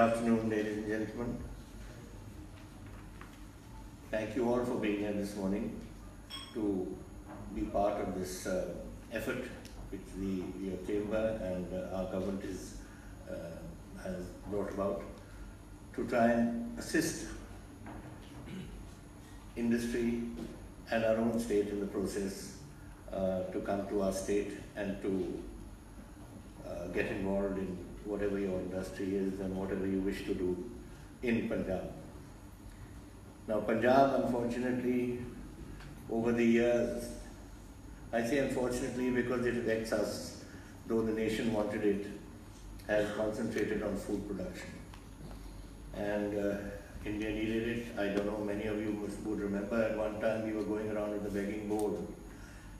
Good afternoon, ladies and gentlemen. Thank you all for being here this morning to be part of this effort which your chamber and our government has brought about to try and assist industry and our own state in the process to come to our state and to get involved in whatever your industry is and whatever you wish to do in Punjab. Now Punjab, unfortunately, over the years, I say unfortunately because it affects us, though the nation wanted it, has concentrated on food production. And India needed it. I don't know, many of you would remember at one time we were going around with the begging bowl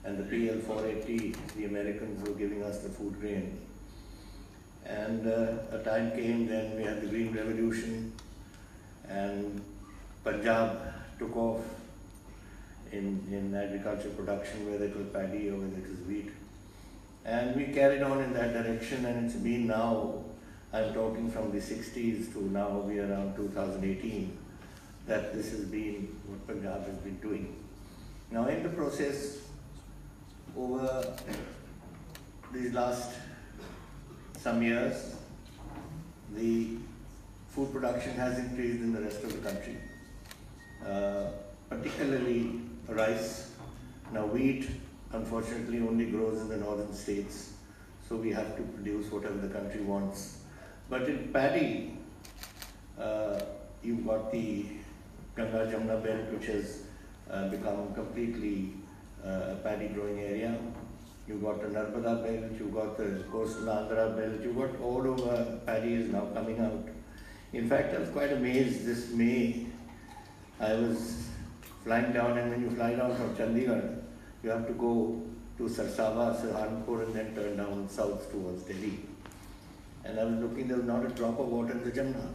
and the PL-480, the Americans were giving us the food grain. And a time came then we had the Green Revolution and Punjab took off in agriculture production, whether it was paddy or whether it was wheat. And we carried on in that direction, and it's been now, I'm talking from the 60s to now we are around 2018, that this has been what Punjab has been doing. Now in the process, over these last some years, the food production has increased in the rest of the country, particularly rice. Now wheat, unfortunately, only grows in the northern states, so we have to produce whatever the country wants. But in paddy, you've got the Ganga Jamna belt, which has become completely a paddy growing area. You've got the Narmada belt, you've got the coastal Andhra belt, you've got all over paddy is now coming out. In fact, I was quite amazed this May. I was flying down, and when you fly down from Chandigarh, you have to go to Sarsava, Saharanpur, and then turn down south towards Delhi. And I was looking, there was not a drop of water in the Jamna.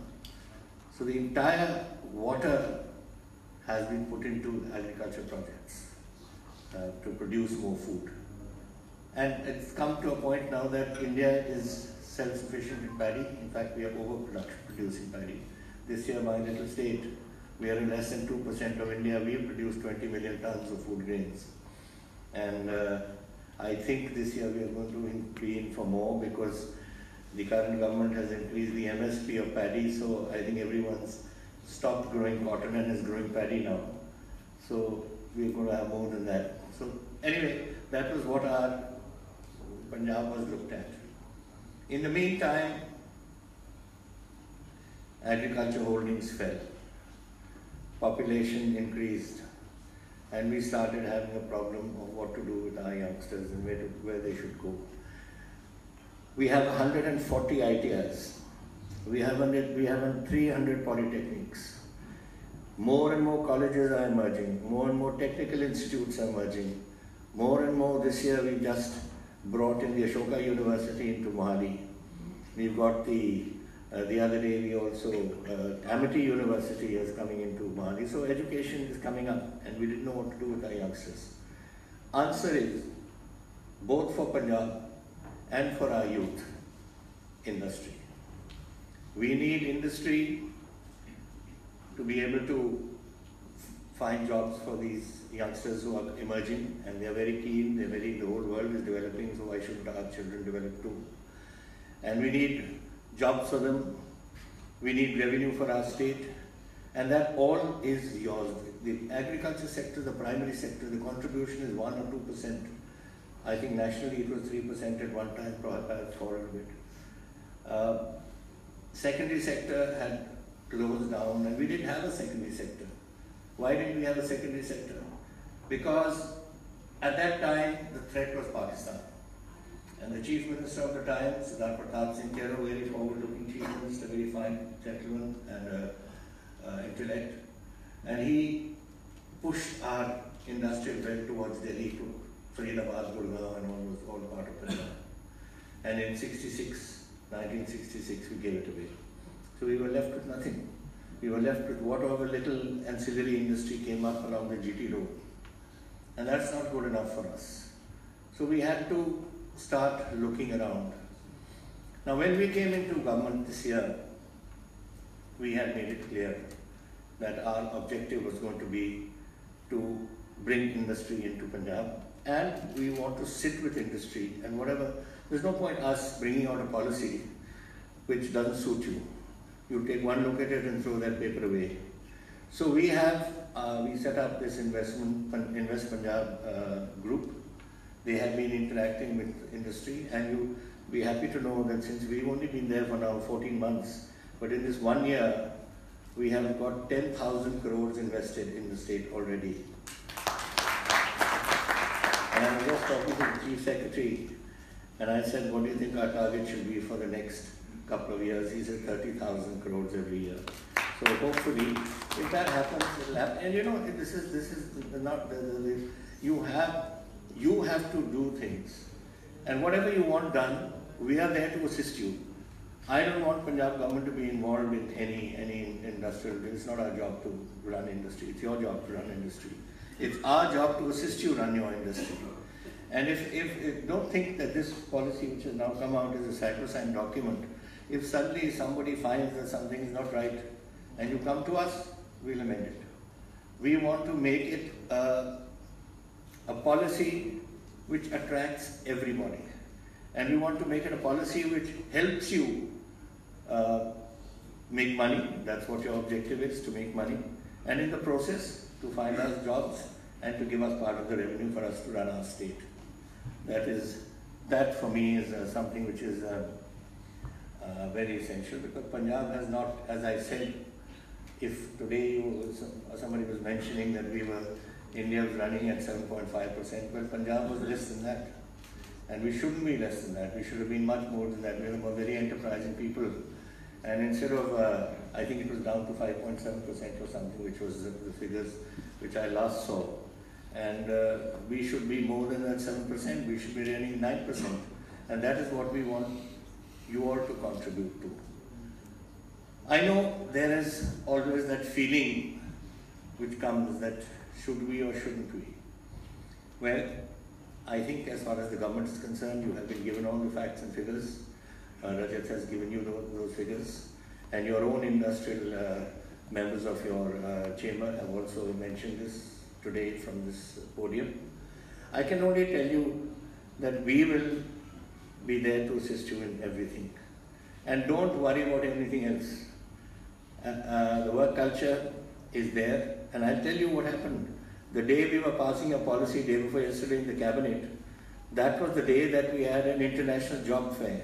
So the entire water has been put into agriculture projects to produce more food. And it's come to a point now that India is self-sufficient in paddy. In fact, we are overproduction producing paddy. This year, my little state, we are in less than 2% of India. We have produced 20 million tons of food grains. And I think this year we are going to be in for more because the current government has increased the MSP of paddy. So I think everyone's stopped growing cotton and is growing paddy now. So we're going to have more than that. So anyway, that was what our Punjab was looked at. In the meantime, agriculture holdings fell, population increased, and we started having a problem of what to do with our youngsters and where they should go. We have 140 ITIs. We have 300 polytechnics. More and more colleges are emerging. More and more technical institutes are emerging. More and more this year we've just brought in the Ashoka University into Mohali. We've got the other day we also, Amity University is coming into Mohali. So education is coming up and we didn't know what to do with our youngsters. Answer is, both for Punjab and for our youth, industry. We need industry to be able to find jobs for these youngsters who are emerging, and they're very keen, the whole world is developing, so why shouldn't our children develop too? And we need jobs for them, we need revenue for our state, and that all is yours. The agriculture sector, the primary sector, the contribution is 1 or 2%. I think nationally it was 3% at one time, perhaps fallen a bit. Secondary sector had closed down, and we didn't have a secondary sector. Why didn't we have a secondary sector? Because at that time, the threat was Pakistan. And the Chief Minister of the time, Sardar Pratap Singh Kero, very forward-looking Chief Minister, very fine gentleman and intellect. And he pushed our industrial belt towards Delhi to Faridabad, Gurgaon, and all part of Punjab. And in 1966, we gave it away. So we were left with nothing. We were left with whatever little ancillary industry came up along the GT road. And that's not good enough for us. So we had to start looking around. Now when we came into government this year, we had made it clear that our objective was going to be to bring industry into Punjab, and we want to sit with industry and whatever. There's no point us bringing out a policy which doesn't suit you. You take one look at it and throw that paper away. So we set up this Invest Punjab group. They have been interacting with industry, and you'll be happy to know that since we've only been there for now 14 months, but in this 1 year, we have got 10,000 crores invested in the state already. And I was just talking to the Chief Secretary, and I said, what do you think our target should be for the next couple of years? He said 30,000 crores every year. So hopefully, if that happens, it'll happen. And you know, this is not you have to do things, and whatever you want done, we are there to assist you. I don't want Punjab government to be involved in any industrial. It's not our job to run industry. It's your job to run industry. It's our job to assist you run your industry. And if don't think that this policy which has now come out is a sacrosanct document. If suddenly somebody finds that something is not right, and you come to us, we'll amend it. We want to make it a policy which attracts everybody. And we want to make it a policy which helps you make money. That's what your objective is, to make money. And in the process, to find us jobs and to give us part of the revenue for us to run our state. That for me is something which is very essential, because Punjab has not, as I said, if today somebody was mentioning that India was running at 7.5%, well, Punjab was less than that. And we shouldn't be less than that. We should have been much more than that. We are very enterprising people. And instead of, I think it was down to 5.7% or something, which was the figures which I last saw. And we should be more than that 7%. We should be running 9%. And that is what we want you all to contribute to. I know there is always that feeling which comes that should we or shouldn't we? Well, I think as far as the government is concerned, you have been given all the facts and figures. Rajat has given you those figures. And your own industrial members of your chamber have also mentioned this today from this podium. I can only tell you that we will be there to assist you in everything. And don't worry about anything else. The work culture is there. And I'll tell you what happened. The day we were passing a policy, day before yesterday in the cabinet, that was the day that we had an international job fair.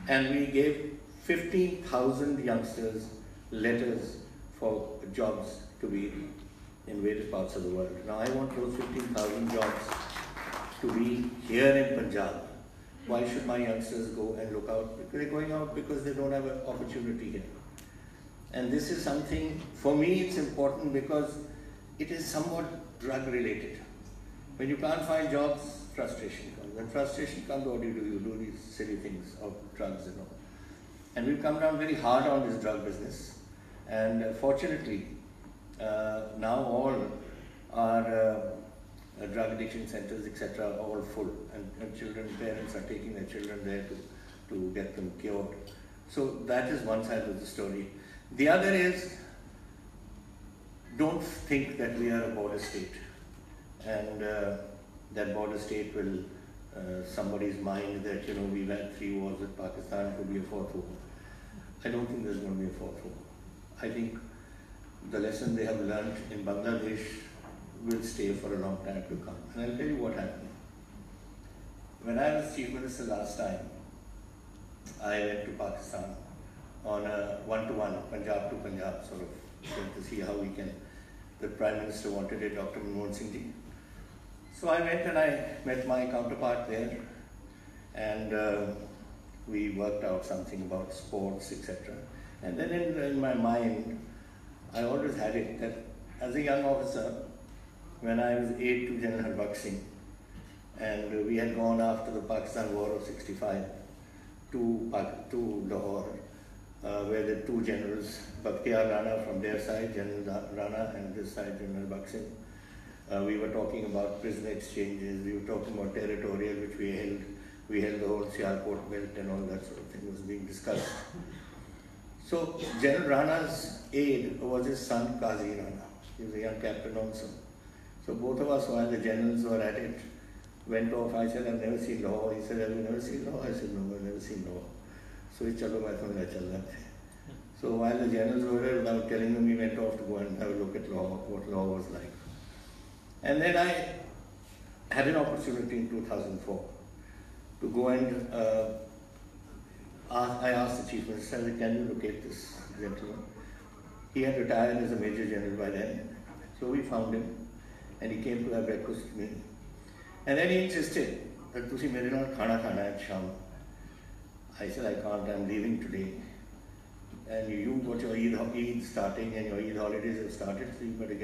And we gave 15,000 youngsters letters for jobs to be in various parts of the world. Now I want those 15,000 jobs to be here in Punjab. Why should my youngsters go and look out? Because they're going out because they don't have an opportunity here. And this is something, for me it's important because it is somewhat drug related. When you can't find jobs, frustration comes. When frustration comes, what do? You do these silly things of drugs and all. And we've come down very hard on this drug business. And fortunately, now all our drug addiction centers, etc., are all full. And parents are taking their children there to get them cured. So that is one side of the story. The other is, don't think that we are a border state and that border state will, somebody's mind that, you know, we've had 3 wars with Pakistan, it could be a 4th war. I don't think there's going to be a 4th war. I think the lesson they have learned in Bangladesh will stay for a long time to come. And I'll tell you what happened. When I was Chief Minister last time, I went to Pakistan on a one-to-one, Punjab to Punjab sort of, to see how we can. The Prime Minister wanted it, Dr. Manmohan Singh ji. So I went and I met my counterpart there, and we worked out something about sports, etc. And then in my mind, I always had it that as a young officer, when I was aide to General Harbakh Singh, and we had gone after the Pakistan War of 65 to Lahore, where the 2 generals, Bakhtiar Rana from their side, General Rana, and this side, General Harbakh Singh. We were talking about prisoner exchanges, we were talking about territorial, which we held. We held the whole Sialkot belt and all that sort of thing was being discussed. So General Rana's aide was his son Qazi Rana. He was a young captain also. So both of us, while the generals were at it, went off. I said, I've never seen Lahore. He said, have you never seen Lahore? I said, no, I've never seen Lahore. So he said, chalo. So while the generals were there, without telling them, we went off to go and have a look at Lahore, what Lahore was like. And then I had an opportunity in 2004 to go and I asked the Chief Minister, I said, can you locate this gentleman? He had retired as a Major General by then. So we found him and he came to have breakfast with me. And then he insisted that tusi mere naal khana khana hai sham. I said, I can't, I'm leaving today. And you got your Eid starting and your Eid holidays have started, so you better get